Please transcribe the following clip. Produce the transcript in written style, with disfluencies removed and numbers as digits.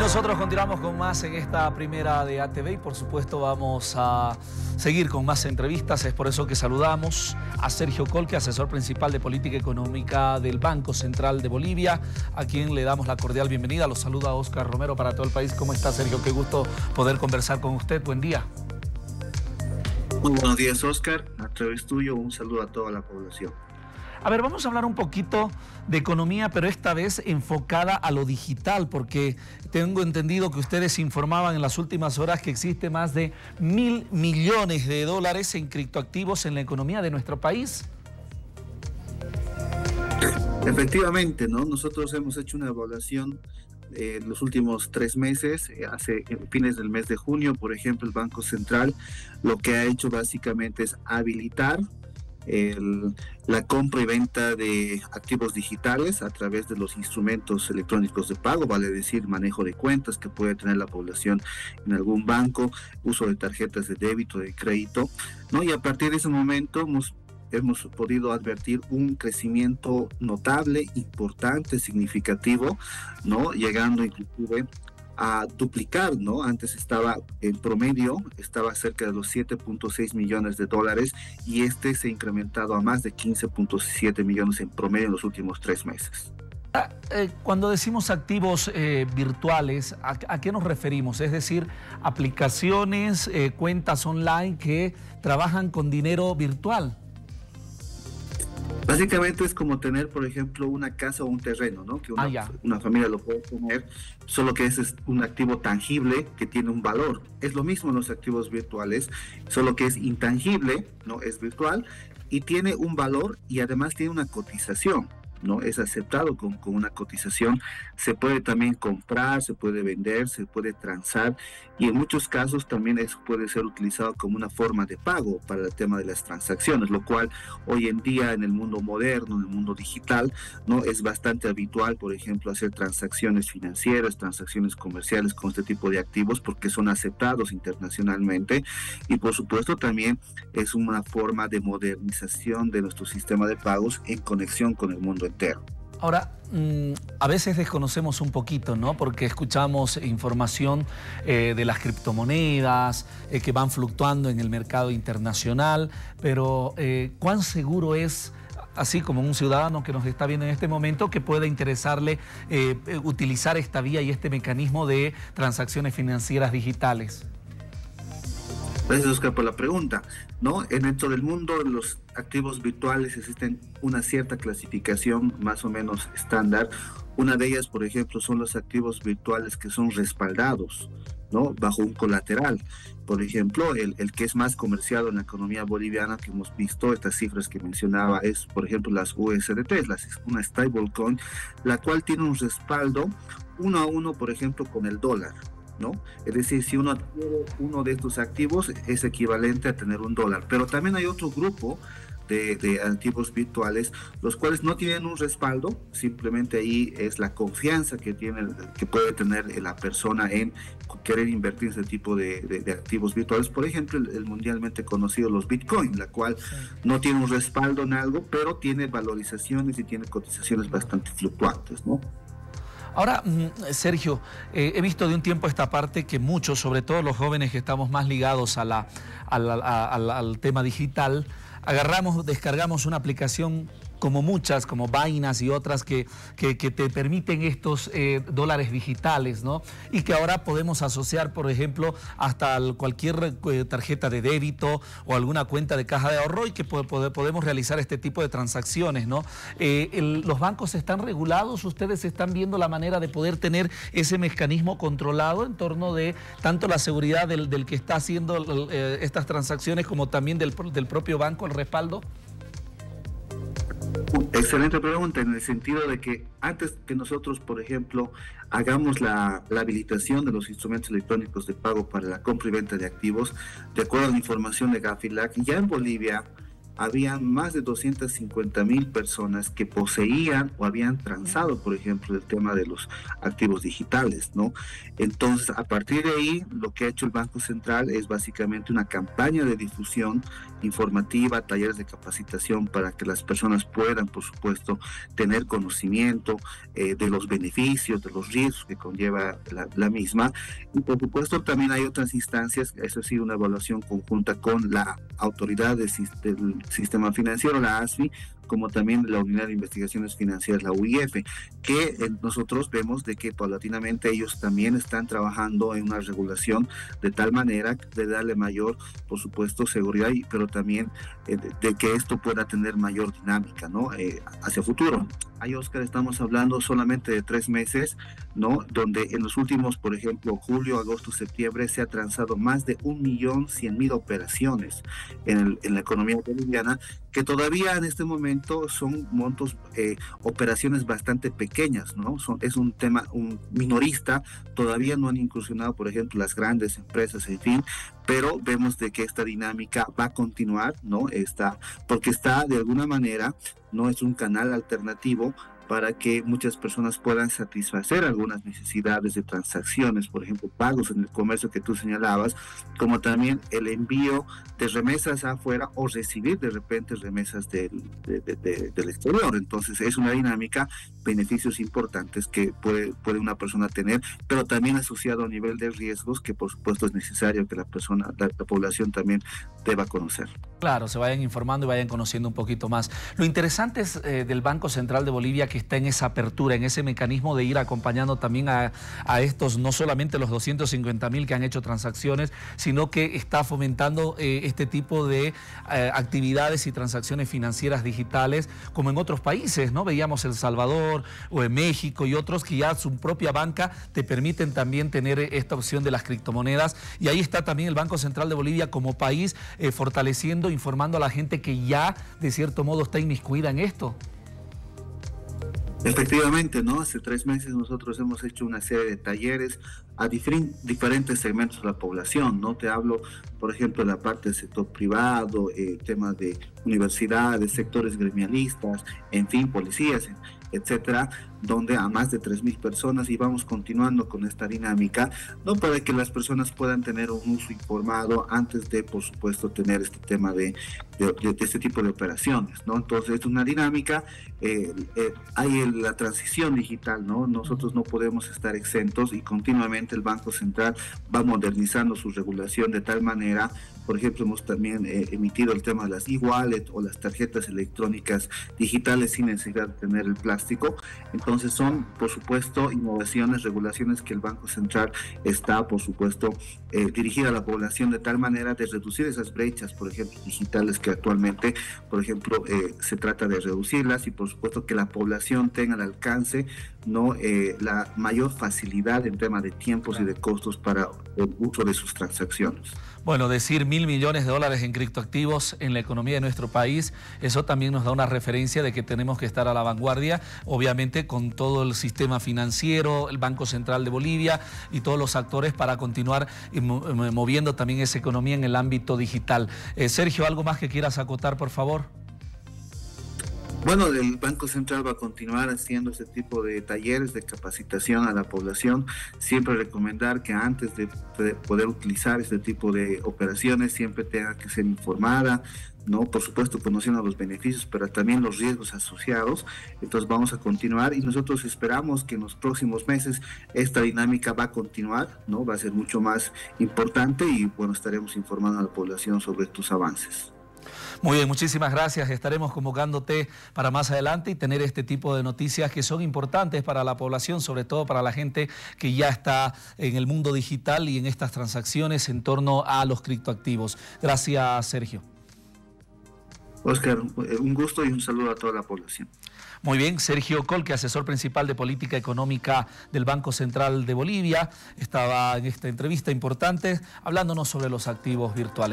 Nosotros continuamos con más en esta primera de ATV y por supuesto vamos a seguir con más entrevistas. Es por eso que saludamos a Sergio Colque, asesor principal de política económica del Banco Central de Bolivia, a quien le damos la cordial bienvenida. Los saluda Oscar Romero para todo el país. ¿Cómo está, Sergio? Qué gusto poder conversar con usted. Buen día. Muy buenos días, Oscar. A través tuyo, un saludo a toda la población. A ver, vamos a hablar un poquito de economía, pero esta vez enfocada a lo digital, porque tengo entendido que ustedes informaban en las últimas horas que existe más de 1.000 millones de dólares en criptoactivos en la economía de nuestro país. Efectivamente, ¿no? Nosotros hemos hecho una evaluación en los últimos 3 meses, hace fines del mes de junio, por ejemplo, el Banco Central lo que ha hecho básicamente es habilitar la compra y venta de activos digitales a través de los instrumentos electrónicos de pago, vale decir manejo de cuentas que puede tener la población en algún banco, uso de tarjetas de débito, de crédito, ¿no? Y a partir de ese momento hemos podido advertir un crecimiento notable, importante, significativo, ¿no? Llegando inclusive a duplicar, ¿no? Antes estaba en promedio, estaba cerca de los 7.6 millones de dólares y se ha incrementado a más de 15.7 millones en promedio en los últimos 3 meses. Cuando decimos activos virtuales, ¿a qué nos referimos? Es decir, aplicaciones, cuentas online que trabajan con dinero virtual. Básicamente es como tener, por ejemplo, una casa o un terreno, ¿no? Que una familia lo puede tener, solo que ese es un activo tangible que tiene un valor. Es lo mismo en los activos virtuales, solo que es intangible, ¿no? Es virtual y tiene un valor y además tiene una cotización, ¿no? Es aceptado con una cotización. Se puede también comprar, se puede vender, se puede transar y en muchos casos también puede ser utilizado como una forma de pago para el tema de las transacciones, lo cual hoy en día en el mundo moderno, en el mundo digital, ¿no? Es bastante habitual, por ejemplo, hacer transacciones financieras, transacciones comerciales con este tipo de activos porque son aceptados internacionalmente y por supuesto también es una forma de modernización de nuestro sistema de pagos en conexión con el mundo entero. Ahora, a veces desconocemos un poquito, ¿no? Porque escuchamos información de las criptomonedas que van fluctuando en el mercado internacional, pero ¿cuán seguro es, así como un ciudadano que nos está viendo en este momento, que pueda interesarle utilizar esta vía y este mecanismo de transacciones financieras digitales? Gracias, Oscar, por la pregunta, ¿no? Dentro del mundo de los activos virtuales existen una cierta clasificación más o menos estándar. Una de ellas, por ejemplo, son los activos virtuales que son respaldados, ¿no? Bajo un colateral. Por ejemplo, el que es más comerciado en la economía boliviana que hemos visto, estas cifras que mencionaba, es, por ejemplo, las USDT, una stablecoin, la cual tiene un respaldo 1 a 1, por ejemplo, con el dólar, ¿no? Es decir, si uno adquiere uno de estos activos es equivalente a tener $1, pero también hay otro grupo de activos virtuales, los cuales no tienen un respaldo, simplemente ahí es la confianza que puede tener la persona en querer invertir en ese tipo de activos virtuales. Por ejemplo, el mundialmente conocido los Bitcoin, la cual no tiene un respaldo en algo, pero tiene valorizaciones y tiene cotizaciones bastante fluctuantes, ¿no? Ahora, Sergio, he visto de un tiempo a esta parte que muchos, sobre todo los jóvenes que estamos más ligados al tema digital, descargamos una aplicación como muchas, como Binance y otras que te permiten estos dólares digitales, ¿no? Y que ahora podemos asociar, por ejemplo, hasta cualquier tarjeta de débito o alguna cuenta de caja de ahorro y que podemos realizar este tipo de transacciones, ¿no? ¿Los bancos están regulados? ¿Ustedes están viendo la manera de poder tener ese mecanismo controlado en torno de tanto la seguridad del que está haciendo estas transacciones como también del propio banco, el respaldo? Excelente pregunta, en el sentido de que antes que nosotros, por ejemplo, hagamos la habilitación de los instrumentos electrónicos de pago para la compra y venta de activos, de acuerdo a la información de Gafilac, ya en Bolivia había más de 250.000 personas que poseían o habían transado, por ejemplo, el tema de los activos digitales, ¿no? Entonces, a partir de ahí, lo que ha hecho el Banco Central es básicamente una campaña de difusión informativa, talleres de capacitación para que las personas puedan, por supuesto, tener conocimiento de los beneficios, de los riesgos que conlleva la misma. Y por supuesto también hay otras instancias, eso sí, una evaluación conjunta con la autoridad del sistema financiero, la ASFI, como también la Unidad de Investigaciones Financieras, la UIF, que nosotros vemos de que paulatinamente ellos también están trabajando en una regulación de tal manera de darle mayor, por supuesto, seguridad, pero también de que esto pueda tener mayor dinámica, ¿no? Hacia futuro. Ahí, Oscar, estamos hablando solamente de 3 meses, ¿no? Donde en los últimos, por ejemplo, julio, agosto, septiembre, se ha transado más de 1.100.000 operaciones en la economía boliviana, que todavía en este momento son montos, operaciones bastante pequeñas, ¿no? Es un tema minorista, todavía no han incursionado, por ejemplo, las grandes empresas, en fin, pero vemos de que esta dinámica va a continuar, ¿no? Porque está de alguna manera, no es un canal alternativo para que muchas personas puedan satisfacer algunas necesidades de transacciones, por ejemplo, pagos en el comercio que tú señalabas, como también el envío de remesas afuera o recibir de repente remesas del exterior. Entonces es una dinámica, beneficios importantes que puede una persona tener, pero también asociado a nivel de riesgos que por supuesto es necesario que la población también deba conocer. Claro, se vayan informando y vayan conociendo un poquito más. Lo interesante es del Banco Central de Bolivia, que está en esa apertura, en ese mecanismo de ir acompañando también a estos, no solamente los 250.000 que han hecho transacciones, sino que está fomentando este tipo de actividades y transacciones financieras digitales, como en otros países, ¿no? Veíamos El Salvador o en México y otros que ya su propia banca te permiten también tener esta opción de las criptomonedas, y ahí está también el Banco Central de Bolivia como país fortaleciendo, informando a la gente que ya de cierto modo está inmiscuida en esto. Efectivamente, ¿no? Hace 3 meses nosotros hemos hecho una serie de talleres a diferentes segmentos de la población, ¿no? Te hablo, por ejemplo, de la parte del sector privado, temas de universidades, sectores gremialistas, en fin, policías, etcétera, donde a más de 3.000 personas, y vamos continuando con esta dinámica, ¿no? Para que las personas puedan tener un uso informado antes de, por supuesto, tener este tema de este tipo de operaciones, ¿no? Entonces es una dinámica, hay la transición digital, ¿no? Nosotros no podemos estar exentos y continuamente el Banco Central va modernizando su regulación de tal manera. Por ejemplo, hemos también emitido el tema de las e-wallet o las tarjetas electrónicas digitales sin necesidad de tener el plástico. Entonces son, por supuesto, innovaciones, regulaciones que el Banco Central está, por supuesto, dirigida a la población de tal manera de reducir esas brechas, por ejemplo, digitales que actualmente, por ejemplo, se trata de reducirlas, y por supuesto que la población tenga al alcance, ¿no? La mayor facilidad en tema de tiempos y de costos para el uso de sus transacciones. Bueno, decir $1.000 millones en criptoactivos en la economía de nuestro país, eso también nos da una referencia de que tenemos que estar a la vanguardia, obviamente con todo el sistema financiero, el Banco Central de Bolivia y todos los actores para continuar moviendo también esa economía en el ámbito digital. Sergio, ¿algo más que quieras acotar, por favor? Bueno, el Banco Central va a continuar haciendo este tipo de talleres de capacitación a la población. Siempre recomendar que antes de poder utilizar este tipo de operaciones siempre tenga que ser informada, ¿no? Por supuesto, conociendo los beneficios, pero también los riesgos asociados. Entonces vamos a continuar y nosotros esperamos que en los próximos meses esta dinámica va a continuar, ¿no? Va a ser mucho más importante y bueno, estaremos informando a la población sobre estos avances. Muy bien, muchísimas gracias. Estaremos convocándote para más adelante y tener este tipo de noticias que son importantes para la población, sobre todo para la gente que ya está en el mundo digital y en estas transacciones en torno a los criptoactivos. Gracias, Sergio. Oscar, un gusto y un saludo a toda la población. Muy bien, Sergio Colque, asesor principal de política económica del Banco Central de Bolivia, estaba en esta entrevista importante hablándonos sobre los activos virtuales.